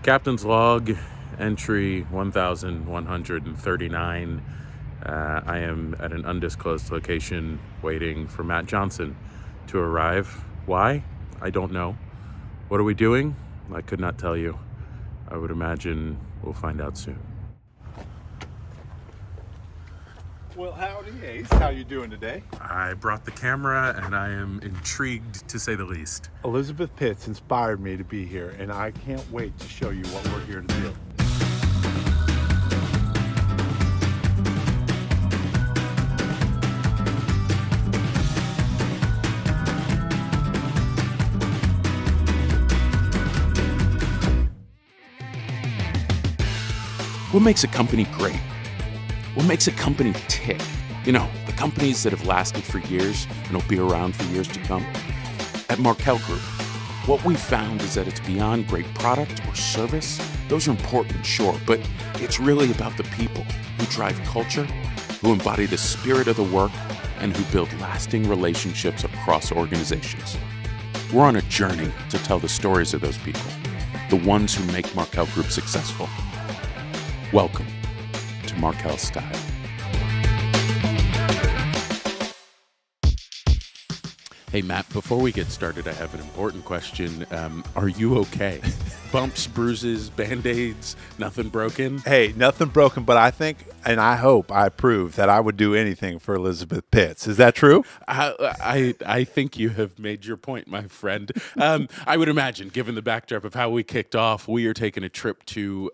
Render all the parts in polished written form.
Captain's log, entry 1139. I am at an undisclosed location waiting for Matt Johnson to arrive. Why? I don't know. What are we doing? I could not tell you. I would imagine we'll find out soon. Well, howdy, Ace. How you doing today? I brought the camera and I am intrigued, to say the least. Elizabeth Pitts inspired me to be here, and I can't wait to show you what we're here to do. What makes a company great? What makes a company tick? You know, the companies that have lasted for years and will be around for years to come. At Markel Group, what we found is that it's beyond great product or service. Those are important, sure, but it's really about the people who drive culture, who embody the spirit of the work, and who build lasting relationships across organizations. We're on a journey to tell the stories of those people, the ones who make Markel Group successful. Welcome to Markel Style. Hey, Matt, before we get started, I have an important question. Are you okay? Bumps, bruises, Band-Aids, nothing broken? Hey, nothing broken, but I think, and I hope I prove that I would do anything for Elizabeth Pitts. Is that true? I think you have made your point, my friend. I would imagine, given the backdrop of how we kicked off, we are taking a trip to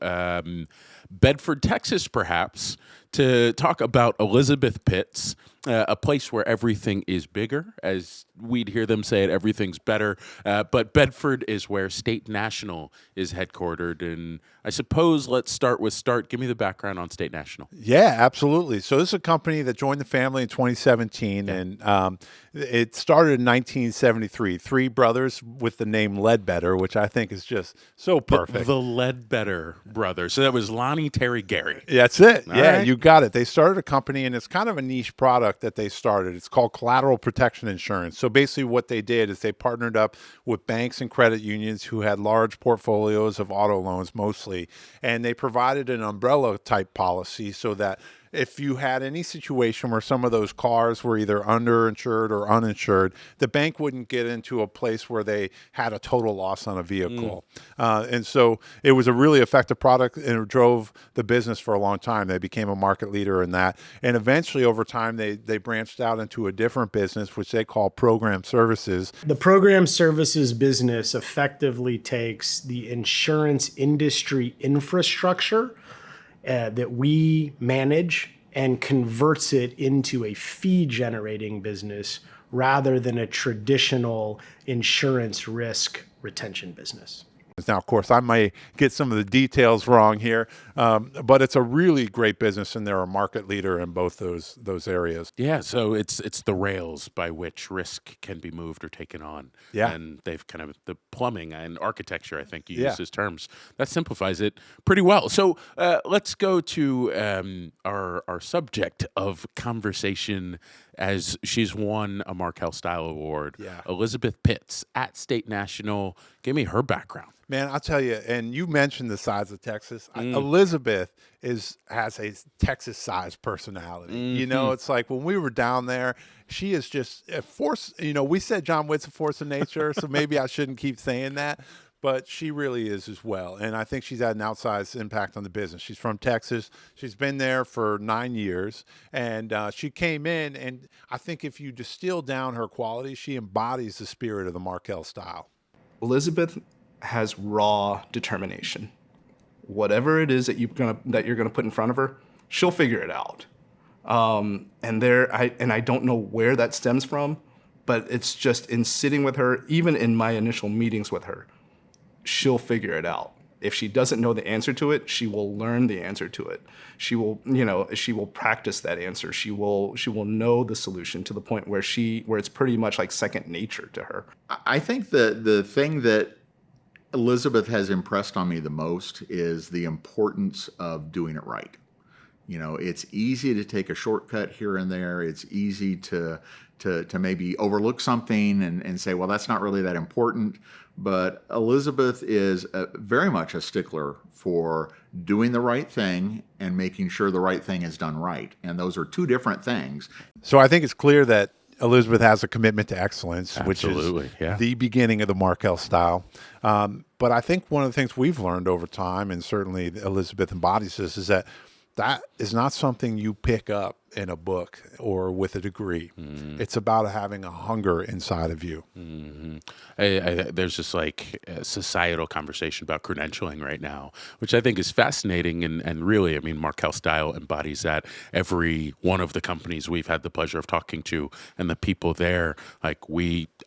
Bedford, Texas, perhaps, to talk about Elizabeth Pitts, a place where everything is bigger. As we'd hear them say it, everything's better. But Bedford is where State National is headquartered. And I suppose let's start with Start. Give me the background on State National. Yeah, absolutely. So this is a company that joined the family in 2017, and it started in 1973. Three brothers with the name Ledbetter, which I think is just so perfect. The Ledbetter brothers. So that was Lonnie, Terry, Gary. That's it. All Yeah, right. you got it. They started a company, and it's kind of a niche product that they started. It's called collateral protection insurance. So basically what they did is they partnered up with banks and credit unions who had large portfolios of auto loans mostly, and they provided an umbrella type policy so that if you had any situation where some of those cars were either underinsured or uninsured, the bank wouldn't get into a place where they had a total loss on a vehicle. And so it was a really effective product, and it drove the business for a long time. They became a market leader in that. And eventually, over time, they branched out into a different business, which they call program services. The program services business effectively takes the insurance industry infrastructure that we manage and converts it into a fee-generating business rather than a traditional insurance risk retention business. Now, of course, I may get some of the details wrong here, but it's a really great business, and they're a market leader in both those areas. Yeah, so it's the rails by which risk can be moved or taken on. Yeah. And they've kind of the plumbing and architecture, I think you Yeah. use as terms. That simplifies it pretty well. So let's go to our subject of conversation, as she's won a Markel Style Award. Yeah. Elizabeth Pitts at State National. Give me her background. Man, I'll tell you, and you mentioned the size of Texas. Elizabeth has a Texas-sized personality. You know, it's like when we were down there, she is just a force. You know, we said John Witt's a force of nature, so maybe I shouldn't keep saying that, but she really is as well. And I think she's had an outsized impact on the business. She's from Texas. She's been there for 9 years, and she came in, and I think if you distill down her qualities, she embodies the spirit of the Markel style. Elizabeth has raw determination. Whatever it is that you're gonna put in front of her, she'll figure it out. And I don't know where that stems from, but it's just in sitting with her, even in my initial meetings with her, she'll figure it out. If she doesn't know the answer to it, she will learn the answer to it. She will practice that answer. She will know the solution to the point where it's pretty much like second nature to her. I think the thing that Elizabeth has impressed on me the most is the importance of doing it right. It's easy to take a shortcut here and there. It's easy to maybe overlook something and say, well, that's not really that important. But Elizabeth is very much a stickler for doing the right thing and making sure the right thing is done right. And those are two different things. So I think it's clear that Elizabeth has a commitment to excellence, Absolutely, which is yeah. the beginning of the Markel style. But I think one of the things we've learned over time, and certainly Elizabeth embodies this, is that is not something you pick up in a book or with a degree. It's about having a hunger inside of you. There's this like societal conversation about credentialing right now, which I think is fascinating and really, I mean, Markel Style embodies that. Every one of the companies we've had the pleasure of talking to and the people there, like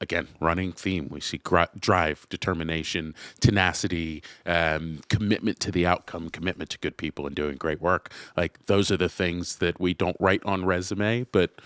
again, running theme, we see drive, determination, tenacity, commitment to the outcome, commitment to good people and doing great work. Like those are the things that we don't write on resume, but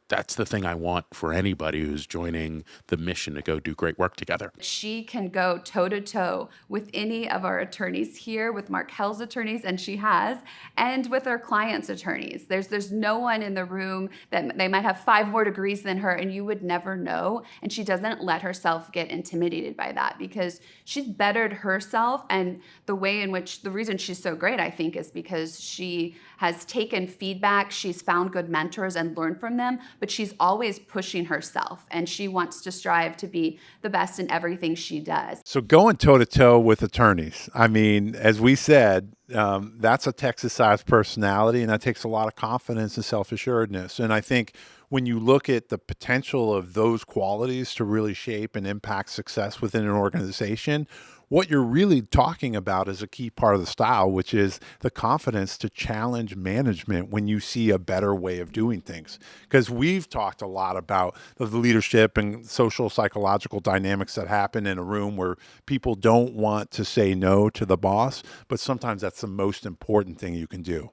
that's the thing I want for anybody who's joining the mission to go do great work together. She can go toe-to-toe with any of our attorneys here, with Markel's attorneys, and she has, and with our clients' attorneys. There's no one in the room that they might have 5 more degrees than her, and you would never know. And she doesn't let herself get intimidated by that because she's bettered herself. And the reason she's so great, I think, is because she has taken feedback, she's found good mentors and learned from them, but she's always pushing herself and she wants to strive to be the best in everything she does. So going toe-to-toe with attorneys, I mean, as we said, that's a Texas-sized personality, and that takes a lot of confidence and self-assuredness. And I think when you look at the potential of those qualities to really shape and impact success within an organization, what you're really talking about is a key part of the style, which is the confidence to challenge management when you see a better way of doing things. Because we've talked a lot about the leadership and social psychological dynamics that happen in a room where people don't want to say no to the boss, but sometimes that's the most important thing you can do.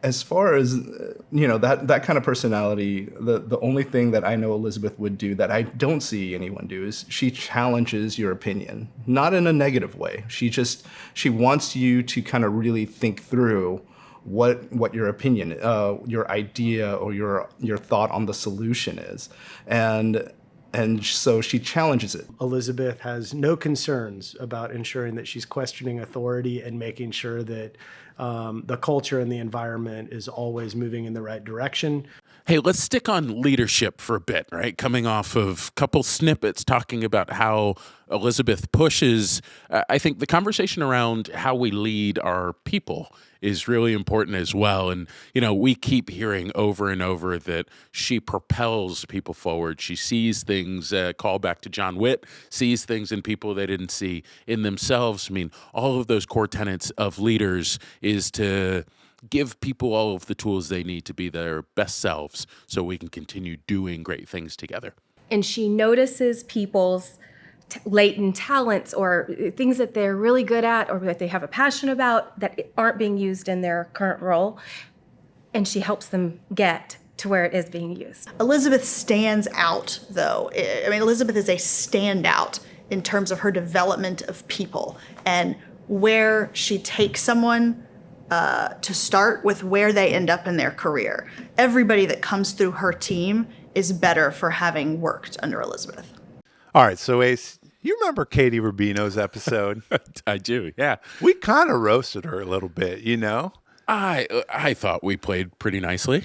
As far as, that kind of personality, the only thing that I know Elizabeth would do that I don't see anyone do is she challenges your opinion, not in a negative way. She wants you to kind of really think through what your opinion, your idea or your thought on the solution is. And so she challenges it. Elizabeth has no concerns about ensuring that she's questioning authority and making sure that the culture and the environment is always moving in the right direction. Hey, let's stick on leadership for a bit, right? Coming off of a couple snippets talking about how Elizabeth pushes, I think the conversation around how we lead our people is really important as well. And, we keep hearing over and over that she propels people forward. She sees things, call back to John Witt, sees things in people they didn't see in themselves. I mean, all of those core tenets of leaders is to give people all of the tools they need to be their best selves so we can continue doing great things together. And she notices people's latent talents or things that they're really good at or that they have a passion about that aren't being used in their current role. And she helps them get to where it is being used. Elizabeth stands out, though. I mean, Elizabeth is a standout in terms of her development of people and where she takes someone to start with where they end up in their career. Everybody that comes through her team is better for having worked under Elizabeth. All right, so Ace, you remember Katie Rubino's episode? I do, yeah. We kind of roasted her a little bit, I thought we played pretty nicely.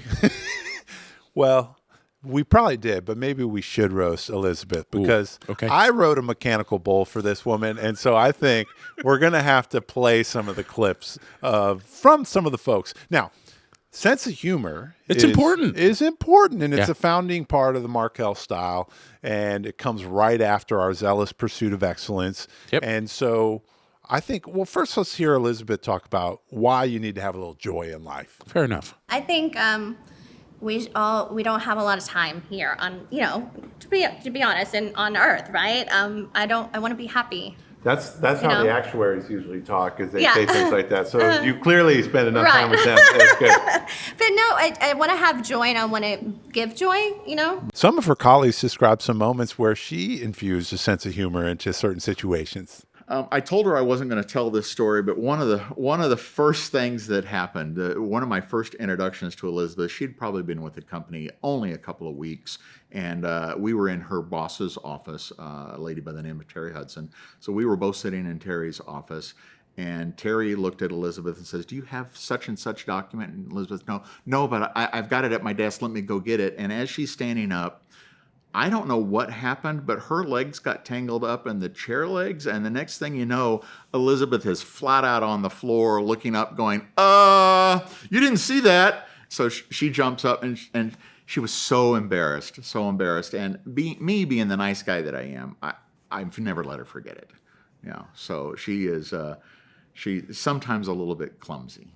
Well, we probably did, but maybe we should roast Elizabeth because okay. I wrote a mechanical bull for this woman, and so I think we're going to have to play some of the clips from some of the folks. Now, sense of humor is important, and it's a founding part of the Markel style, and it comes right after our zealous pursuit of excellence. Yep. And so I think, well, first let's hear Elizabeth talk about why you need to have a little joy in life. Fair enough. I think we don't have a lot of time here on, to be honest, and on Earth, right? I want to be happy. That's how the actuaries usually talk, is they Yeah. say things like that. So you clearly spend enough time with them. That's good. But no, I want to have joy and I want to give joy, Some of her colleagues describe some moments where she infused a sense of humor into certain situations. I told her I wasn't going to tell this story, but one of the first things that happened, one of my first introductions to Elizabeth, she'd probably been with the company only a couple of weeks, and we were in her boss's office, a lady by the name of Terry Hudson. So we were both sitting in Terry's office, and Terry looked at Elizabeth and says, "Do you have such and such document?" And Elizabeth, no, but I've got it at my desk. Let me go get it. And as she's standing up, I don't know what happened, but her legs got tangled up in the chair legs, and the next thing you know, Elizabeth is flat out on the floor looking up going, you didn't see that. So she jumps up, and she was so embarrassed. And me being the nice guy that I am, I've never let her forget it. So she's sometimes a little bit clumsy.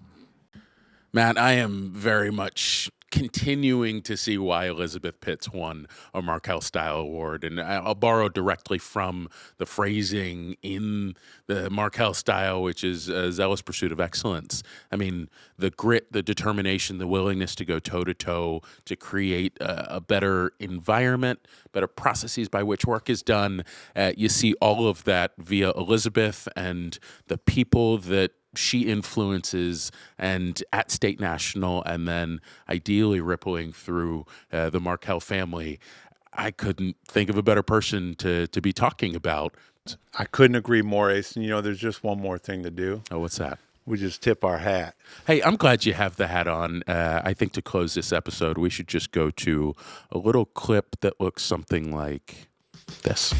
Matt, I am very much continuing to see why Elizabeth Pitts won a Markel Style Award. And I'll borrow directly from the phrasing in the Markel Style, which is a zealous pursuit of excellence. I mean, the grit, the determination, the willingness to go toe-to-toe to create a better environment, better processes by which work is done. You see all of that via Elizabeth and the people that she influences, and at State National, and then ideally rippling through the Markel family. I couldn't think of a better person to be talking about. I couldn't agree more, Ace. And there's just one more thing to do. Oh, what's that? We just tip our hat. Hey, I'm glad you have the hat on. I think to close this episode, we should just go to a little clip that looks something like this.